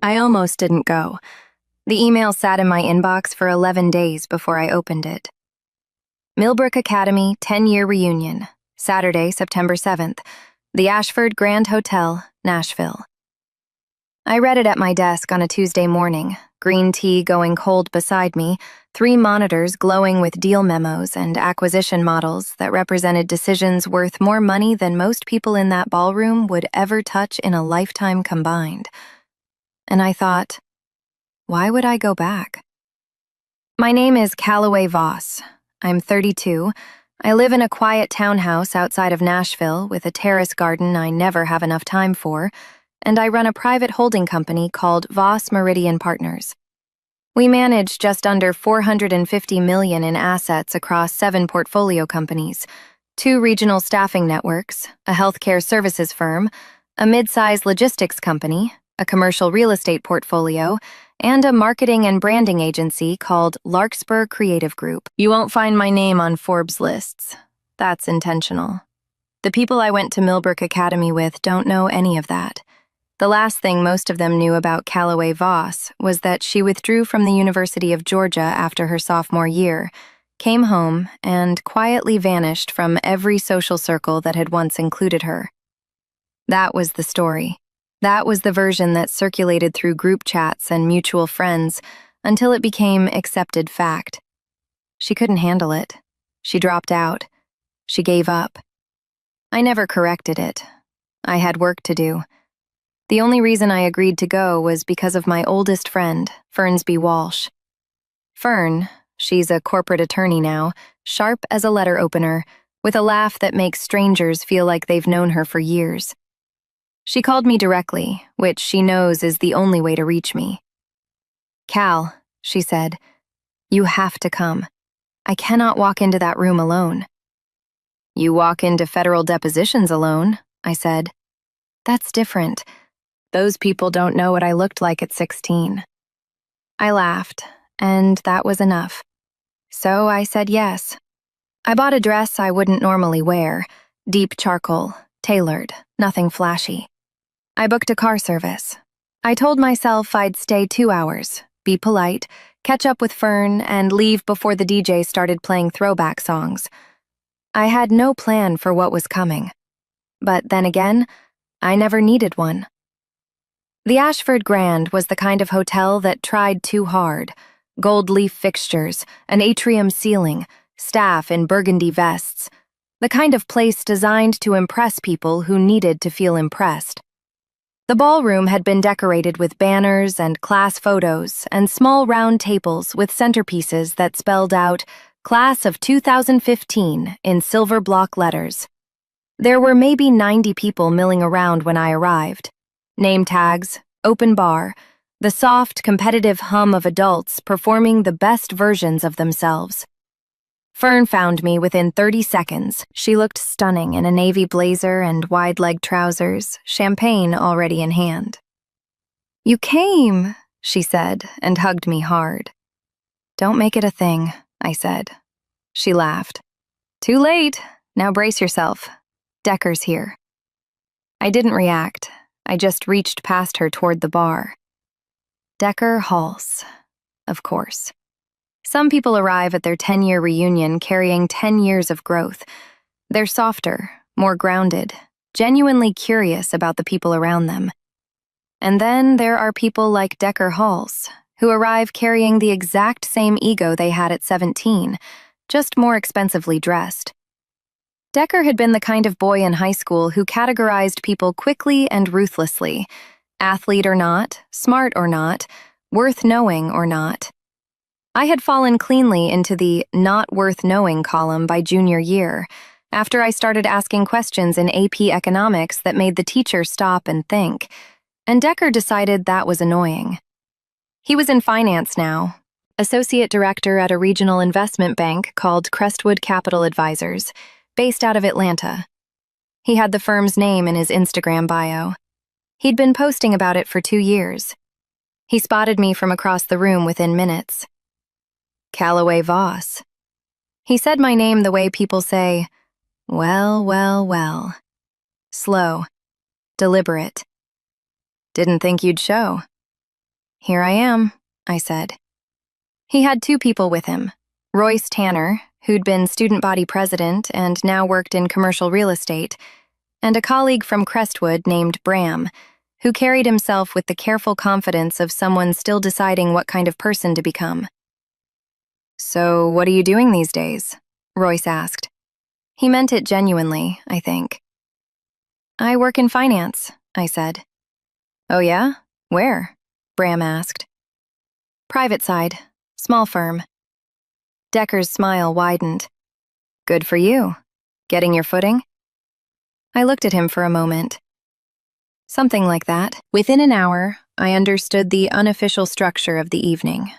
I almost didn't go. The email sat in my inbox for 11 days before I opened it. Millbrook Academy 10-year reunion, Saturday, September 7th, the Ashford Grand Hotel, Nashville. I read it at my desk on a Tuesday morning, green tea going cold beside me, 3 monitors glowing with deal memos and acquisition models that represented decisions worth more money than most people in that ballroom would ever touch in a lifetime combined. And I thought, why would I go back? My name is Callaway Voss. I'm 32. I live in a quiet townhouse outside of Nashville with a terrace garden I never have enough time for, and I run a private holding company called Voss Meridian Partners. We manage just under $450 million in assets across 7 portfolio companies, 2 regional staffing networks, a healthcare services firm, a mid-size logistics company, a commercial real estate portfolio, and a marketing and branding agency called Larkspur Creative Group. You won't find my name on Forbes lists. That's intentional. The people I went to Millbrook Academy with don't know any of that. The last thing most of them knew about Callaway Voss was that she withdrew from the University of Georgia after her sophomore year, came home, and quietly vanished from every social circle that had once included her. That was the story. That was the version that circulated through group chats and mutual friends until it became accepted fact. She couldn't handle it. She dropped out. She gave up. I never corrected it. I had work to do. The only reason I agreed to go was because of my oldest friend, Fernsby Walsh. Fern, she's a corporate attorney now, sharp as a letter opener, with a laugh that makes strangers feel like they've known her for years. She called me directly, which she knows is the only way to reach me. "Cal," she said, "you have to come. I cannot walk into that room alone." "You walk into federal depositions alone," I said. "That's different. Those people don't know what I looked like at 16. I laughed, and that was enough. So I said yes. I bought a dress I wouldn't normally wear, deep charcoal, tailored, nothing flashy. I booked a car service. I told myself I'd stay 2 hours, be polite, catch up with Fern, and leave before the DJ started playing throwback songs. I had no plan for what was coming. But then again, I never needed one. The Ashford Grand was the kind of hotel that tried too hard. Gold leaf fixtures, an atrium ceiling, staff in burgundy vests. The kind of place designed to impress people who needed to feel impressed. The ballroom had been decorated with banners and class photos and small round tables with centerpieces that spelled out Class of 2015 in silver block letters. There were maybe 90 people milling around when I arrived. Name tags, open bar, the soft, competitive hum of adults performing the best versions of themselves. Fern found me within 30 seconds. She looked stunning in a navy blazer and wide-leg trousers, champagne already in hand. "You came," she said, and hugged me hard. "Don't make it a thing," I said. She laughed. "Too late. Now brace yourself. Decker's here." I didn't react. I just reached past her toward the bar. Decker Halse, of course. Some people arrive at their 10-year reunion carrying 10 years of growth. They're softer, more grounded, genuinely curious about the people around them. And then there are people like Decker Halse, who arrive carrying the exact same ego they had at 17, just more expensively dressed. Decker had been the kind of boy in high school who categorized people quickly and ruthlessly, athlete or not, smart or not, worth knowing or not. I had fallen cleanly into the not worth knowing column by junior year, after I started asking questions in AP economics that made the teacher stop and think, and Decker decided that was annoying. He was in finance now, associate director at a regional investment bank called Crestwood Capital Advisors, based out of Atlanta. He had the firm's name in his Instagram bio. He'd been posting about it for 2 years. He spotted me from across the room within minutes. "Callaway Voss." He said my name the way people say, "Well, well, well." Slow. Deliberate. "Didn't think you'd show." Here I am, I said. He had 2 people with him, Royce Tanner, who'd been student body president and now worked in commercial real estate, and a colleague from Crestwood named Bram, who carried himself with the careful confidence of someone still deciding what kind of person to become. "So, what are you doing these days?" Royce asked. He meant it genuinely, I think. "I work in finance," I said. "Oh yeah? Where?" Bram asked. "Private side, small firm." Decker's smile widened. "Good for you. Getting your footing?" I looked at him for a moment. Something like that. Within an hour, I understood the unofficial structure of the evening.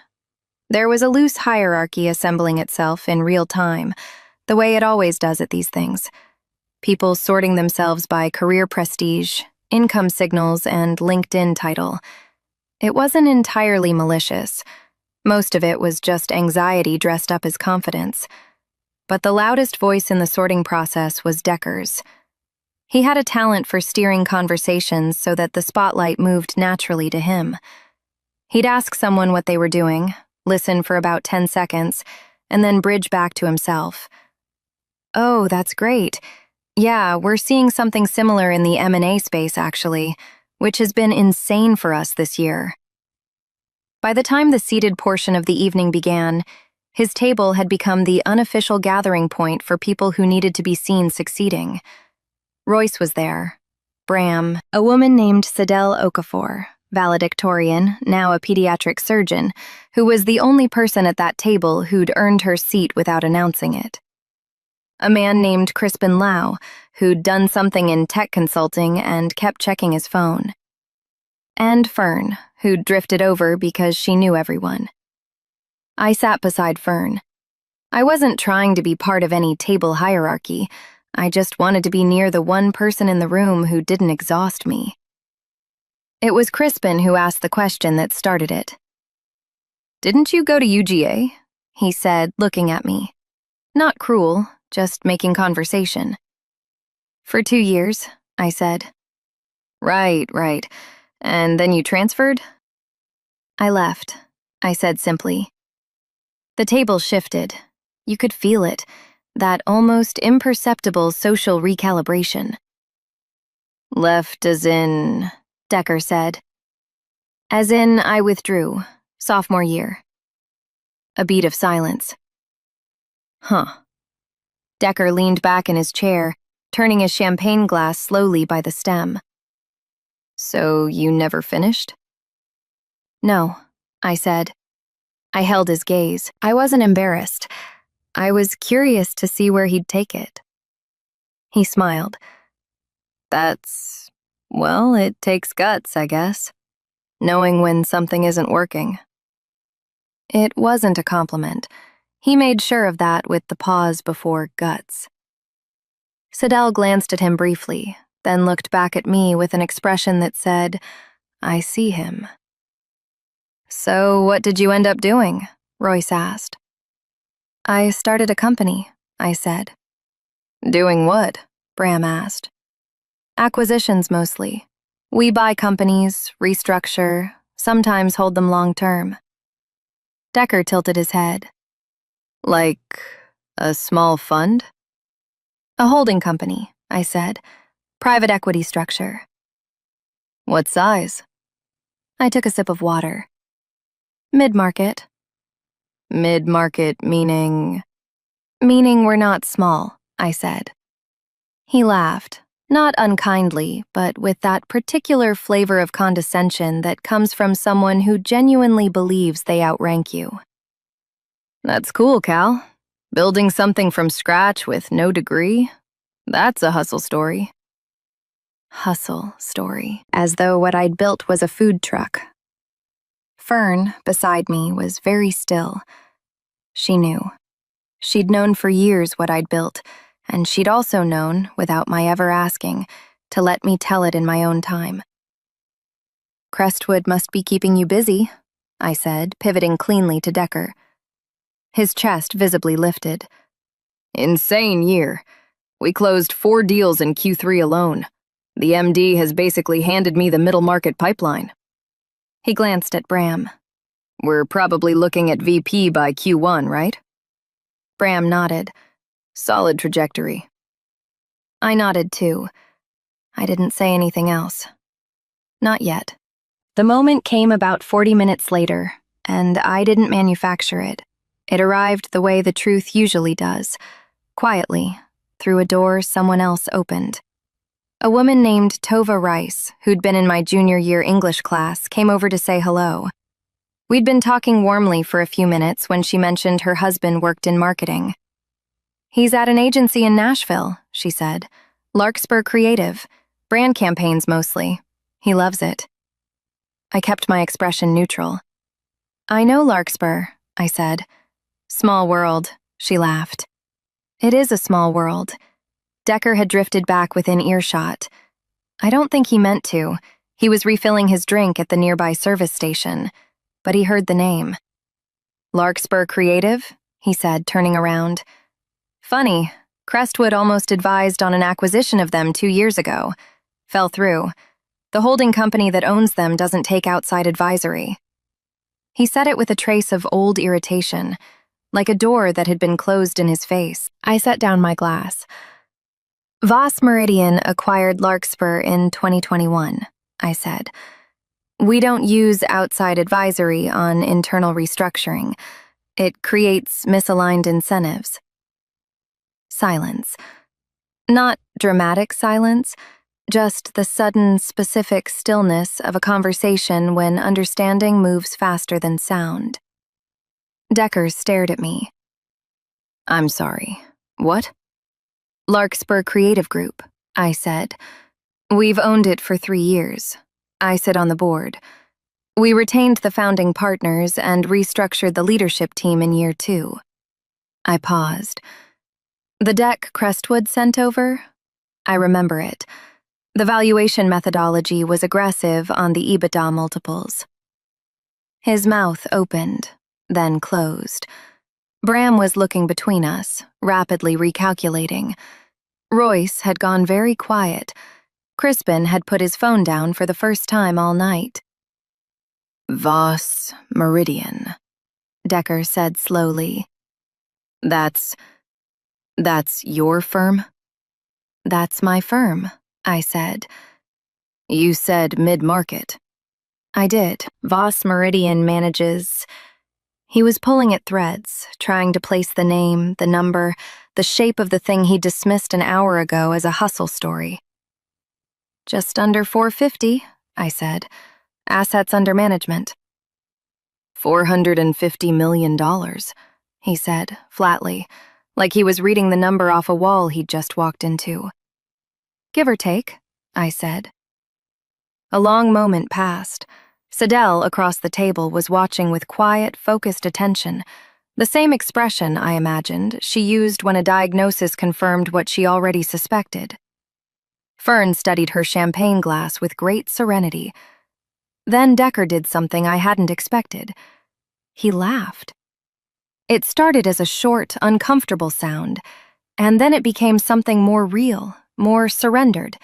There was a loose hierarchy assembling itself in real time, the way it always does at these things. People sorting themselves by career prestige, income signals, and LinkedIn title. It wasn't entirely malicious. Most of it was just anxiety dressed up as confidence. But the loudest voice in the sorting process was Decker's. He had a talent for steering conversations so that the spotlight moved naturally to him. He'd ask someone what they were doing, listen for about 10 seconds, and then bridge back to himself. "Oh, that's great. Yeah, we're seeing something similar in the M&A space, actually, which has been insane for us this year." By the time the seated portion of the evening began, his table had become the unofficial gathering point for people who needed to be seen succeeding. Royce was there. Bram, a woman named Sidel Okafor, valedictorian, now a pediatric surgeon, who was the only person at that table who'd earned her seat without announcing it. A man named Crispin Lau, who'd done something in tech consulting and kept checking his phone. And Fern, who'd drifted over because she knew everyone. I sat beside Fern. I wasn't trying to be part of any table hierarchy. I just wanted to be near the one person in the room who didn't exhaust me. It was Crispin who asked the question that started it. "Didn't you go to UGA?" he said, looking at me. Not cruel, just making conversation. "For 2 years," I said. Right. And then you transferred?" "I left," I said simply. The table shifted. You could feel it. That almost imperceptible social recalibration. "Left as in," Decker said. "As in, I withdrew, sophomore year." A beat of silence. "Huh." Decker leaned back in his chair, turning his champagne glass slowly by the stem. "So you never finished?" "No," I said. I held his gaze. I wasn't embarrassed. I was curious to see where he'd take it. He smiled. Well, it takes guts, I guess. Knowing when something isn't working." It wasn't a compliment. He made sure of that with the pause before guts. Sidel glanced at him briefly, then looked back at me with an expression that said, "I see him." "So what did you end up doing?" Royce asked. "I started a company," I said. "Doing what?" Bram asked. "Acquisitions mostly. We buy companies, restructure, sometimes hold them long term." Decker tilted his head. "Like a small fund?" "A holding company," I said. "Private equity structure." "What size?" I took a sip of water. "Mid-market." "Mid-market meaning?" "Meaning we're not small," I said. He laughed, not unkindly, but with that particular flavor of condescension that comes from someone who genuinely believes they outrank you. "That's cool, Cal. Building something from scratch with no degree? That's a hustle story." Hustle story, as though what I'd built was a food truck. Fern, beside me, was very still. She knew. She'd known for years what I'd built, and she'd also known, without my ever asking, to let me tell it in my own time. "Crestwood must be keeping you busy," I said, pivoting cleanly to Decker. His chest visibly lifted. "Insane year. We closed 4 deals in Q3 alone. The MD has basically handed me the middle market pipeline." He glanced at Bram. We're probably looking at VP by Q1, right? Bram nodded. Solid trajectory. I nodded too. I didn't say anything else. Not yet. The moment came about 40 minutes later, and I didn't manufacture it. It arrived the way the truth usually does, quietly, through a door someone else opened. A woman named Tova Rice, who'd been in my junior year English class, came over to say hello. We'd been talking warmly for a few minutes when she mentioned her husband worked in marketing. He's at an agency in Nashville, she said. Larkspur Creative. Brand campaigns mostly. He loves it. I kept my expression neutral. I know Larkspur, I said. Small world, she laughed. It is a small world. Decker had drifted back within earshot. I don't think he meant to. He was refilling his drink at the nearby service station, but he heard the name. Larkspur Creative, he said, turning around. Funny, Crestwood almost advised on an acquisition of them 2 years ago. Fell through. The holding company that owns them doesn't take outside advisory. He said it with a trace of old irritation, like a door that had been closed in his face. I set down my glass. Voss Meridian acquired Larkspur in 2021, I said. We don't use outside advisory on internal restructuring. It creates misaligned incentives. Silence. Not dramatic silence, just the sudden, specific stillness of a conversation when understanding moves faster than sound. Decker stared at me. I'm sorry. What? Larkspur Creative Group, I said. We've owned it for 3 years. I sit on the board. We retained the founding partners and restructured the leadership team in year 2. I paused. The deck Crestwood sent over? I remember it. The valuation methodology was aggressive on the EBITDA multiples. His mouth opened, then closed. Bram was looking between us, rapidly recalculating. Royce had gone very quiet. Crispin had put his phone down for the first time all night. Voss Meridian, Decker said slowly. That's your firm? That's my firm, I said. You said mid-market. I did. Voss Meridian manages... He was pulling at threads, trying to place the name, the number, the shape of the thing he dismissed an hour ago as a hustle story. Just under 450, I said. Assets under management. $450 million, he said, flatly, like he was reading the number off a wall he'd just walked into. Give or take, I said. A long moment passed. Sidel, across the table, was watching with quiet, focused attention, the same expression, I imagined, she used when a diagnosis confirmed what she already suspected. Fern studied her champagne glass with great serenity. Then Decker did something I hadn't expected. He laughed. It started as a short, uncomfortable sound, and then it became something more real, more surrendered.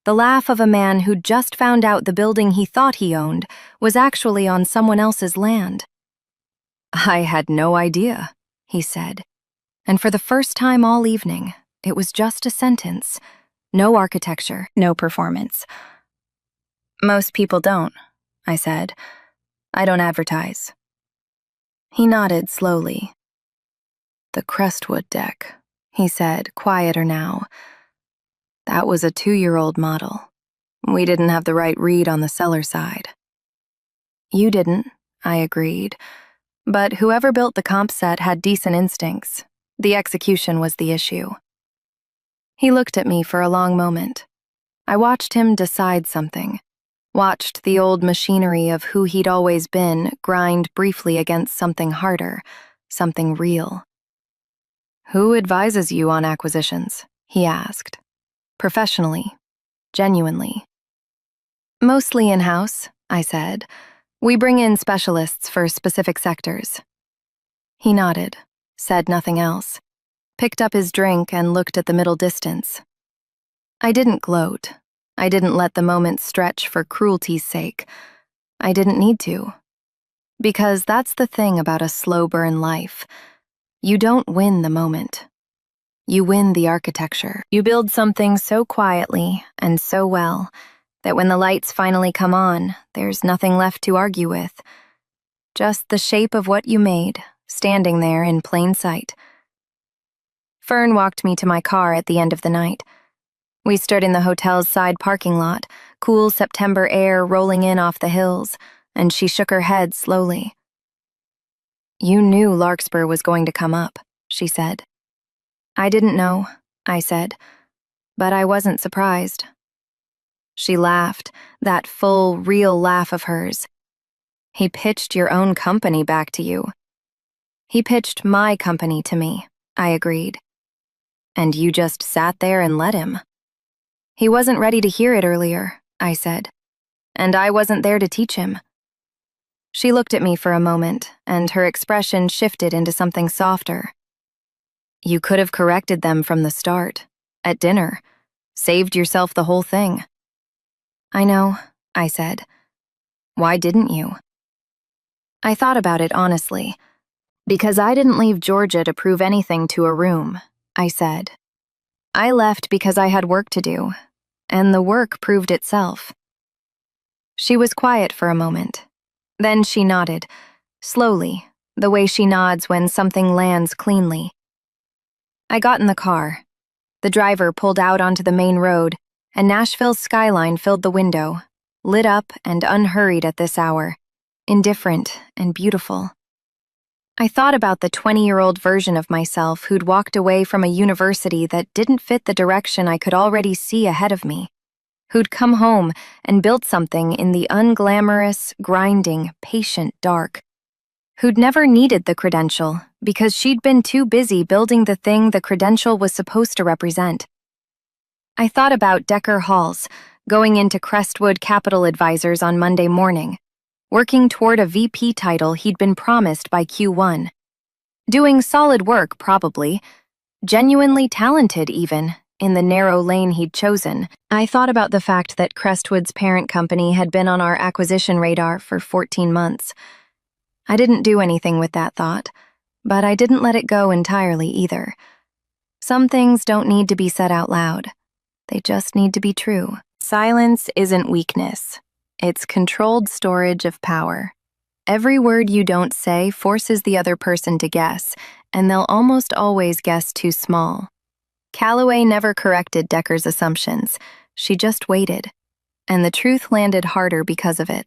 The laugh of a man who'd just found out the building he thought he owned was actually on someone else's land. I had no idea, he said. And for the first time all evening, it was just a sentence. No architecture, no performance. Most people don't, I said. I don't advertise. He nodded slowly. The Crestwood deck, he said, quieter now. That was a 2-year-old model. We didn't have the right read on the seller side. You didn't, I agreed. But whoever built the comp set had decent instincts. The execution was the issue. He looked at me for a long moment. I watched him decide something. Watched the old machinery of who he'd always been grind briefly against something harder, something real. Who advises you on acquisitions? He asked. Professionally. Genuinely. Mostly in-house, I said. We bring in specialists for specific sectors. He nodded, said nothing else, picked up his drink and looked at the middle distance. I didn't gloat. I didn't let the moment stretch for cruelty's sake. I didn't need to. Because that's the thing about a slow burn life. You don't win the moment. You win the architecture. You build something so quietly and so well that when the lights finally come on, there's nothing left to argue with. Just the shape of what you made, standing there in plain sight. Fern walked me to my car at the end of the night. We stood in the hotel's side parking lot, cool September air rolling in off the hills, and she shook her head slowly. "You knew Larkspur was going to come up," she said. "I didn't know," I said, "but I wasn't surprised." She laughed, that full, real laugh of hers. "He pitched your own company back to you." "He pitched my company to me," I agreed. "And you just sat there and let him." "He wasn't ready to hear it earlier," I said. "And I wasn't there to teach him." She looked at me for a moment, and her expression shifted into something softer. "You could have corrected them from the start, at dinner, saved yourself the whole thing." "I know," I said. "Why didn't you?" I thought about it honestly. "Because I didn't leave Georgia to prove anything to a room," I said. "I left because I had work to do, and the work proved itself." She was quiet for a moment. Then she nodded, slowly, the way she nods when something lands cleanly. I got in the car. The driver pulled out onto the main road, and Nashville's skyline filled the window, lit up and unhurried at this hour, indifferent and beautiful. I thought about the 20-year-old version of myself who'd walked away from a university that didn't fit the direction I could already see ahead of me, who'd come home and built something in the unglamorous, grinding, patient dark, who'd never needed the credential because she'd been too busy building the thing the credential was supposed to represent. I thought about Decker Halls, going into Crestwood Capital Advisors on Monday morning, working toward a VP title he'd been promised by Q1. Doing solid work, probably, genuinely talented even, in the narrow lane he'd chosen. I thought about the fact that Crestwood's parent company had been on our acquisition radar for 14 months. I didn't do anything with that thought, but I didn't let it go entirely either. Some things don't need to be said out loud. They just need to be true. Silence isn't weakness. It's controlled storage of power. Every word you don't say forces the other person to guess, and they'll almost always guess too small. Calloway never corrected Decker's assumptions. She just waited, and the truth landed harder because of it.